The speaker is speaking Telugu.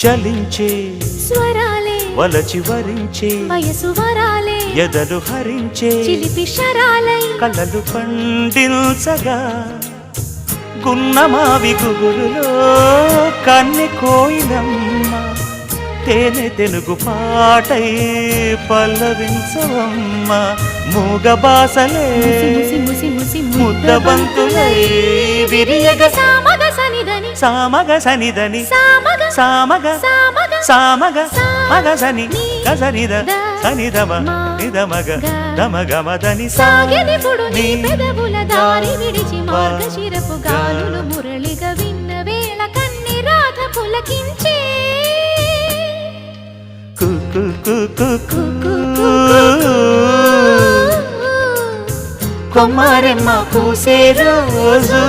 చలించే స్వరాలే వలచి వరించే వయసు వరాలే ఎదలు హరించే చిలిపి శరాలై కలలు పండించగా గున్నమావి గుగురులో కన్నె కోయిలమ్మ తేనె తెలుగు పాటై పల్లవించవమ్మ మూగ బాసలే ముద్దబంతులై విరియగ సామగ సనిదని సామగ సనిదని సామగ సామగ సామగ సామగ మగ సని గసనిద సనిదమ నిదమగ దమగమదని సాగెనిపుడు నీ పెదవుల దారి విడిచి మార్గశిరపు గాలులు మురళిగా విన్న వేళ కన్ని రాధ పులకించే కొమ్మారెమ్మ పూసే రోజు